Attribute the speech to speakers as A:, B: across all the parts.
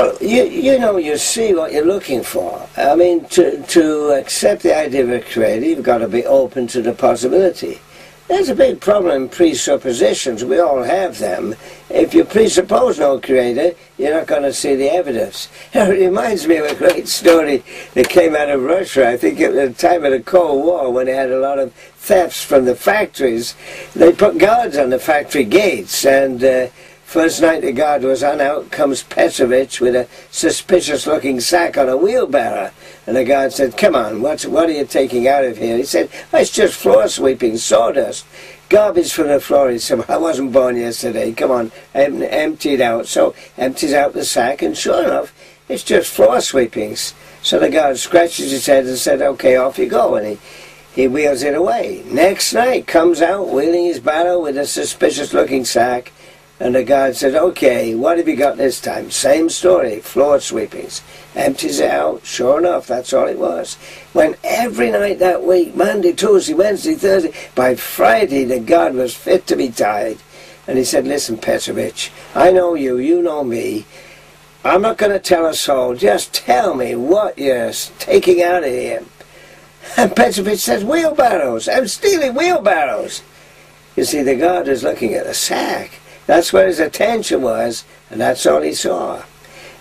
A: Well, you know, you see what you're looking for. I mean, to accept the idea of a creator, you've got to be open to the possibility. There's a big problem in presuppositions. We all have them. If you presuppose no creator, you're not going to see the evidence. It reminds me of a great story that came out of Russia, I think at the time of the Cold War, when they had a lot of thefts from the factories. They put guards on the factory gates, and first night the guard was on, out comes Petrovich with a suspicious-looking sack on a wheelbarrow. And the guard said, "Come on, what are you taking out of here?" He said, "Oh, it's just floor sweeping, sawdust. Garbage from the floor." He said, "I wasn't born yesterday. Come on, empty it out." So empties out the sack, and sure enough, it's just floor sweepings. So the guard scratches his head and said, "Okay, off you go." And he wheels it away. Next night, comes out wheeling his barrow with a suspicious-looking sack. And the guard said, "Okay, what have you got this time?" Same story, floor sweepings. Empties it out, sure enough, that's all it was. Went every night that week, Monday, Tuesday, Wednesday, Thursday. By Friday, the guard was fit to be tied. And he said, "Listen, Petrovich, I know you, you know me. I'm not going to tell a soul, just tell me what you're taking out of here." And Petrovich says, "Wheelbarrows, I'm stealing wheelbarrows." You see, the guard was looking at the sack. That's where his attention was, and that's all he saw.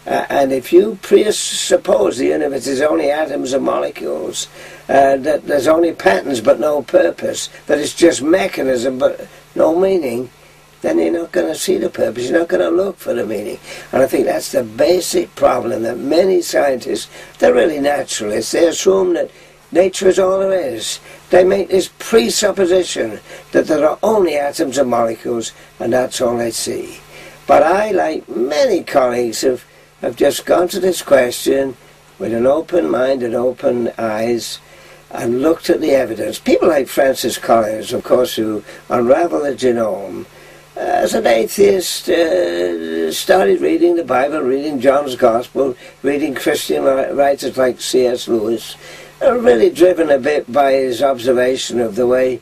A: And if you presuppose the universe is only atoms and molecules, that there's only patterns but no purpose, that it's just mechanism but no meaning, then you're not going to see the purpose, you're not going to look for the meaning. And I think that's the basic problem that many scientists, they're really naturalists, they assume that nature is all there is. They make this presupposition that there are only atoms and molecules, and that's all they see. But I, like many colleagues, have just gone to this question with an open mind and open eyes and looked at the evidence. People like Francis Collins, of course, who unraveled the genome, as an atheist, started reading the Bible, reading John's Gospel, reading Christian writers like C.S. Lewis, really driven a bit by his observation of the way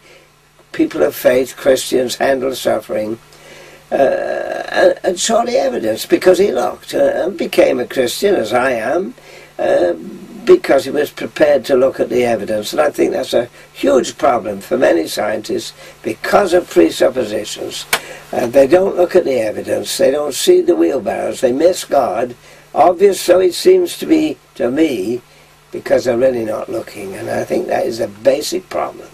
A: people of faith, Christians, handle suffering, and saw the evidence because he looked and became a Christian, as I am, because he was prepared to look at the evidence. And I think that's a huge problem for many scientists because of presuppositions. They don't look at the evidence, they don't see the wheelbarrows, they miss God, obvious though it seems to be to me, because they're really not looking. And I think that is a basic problem.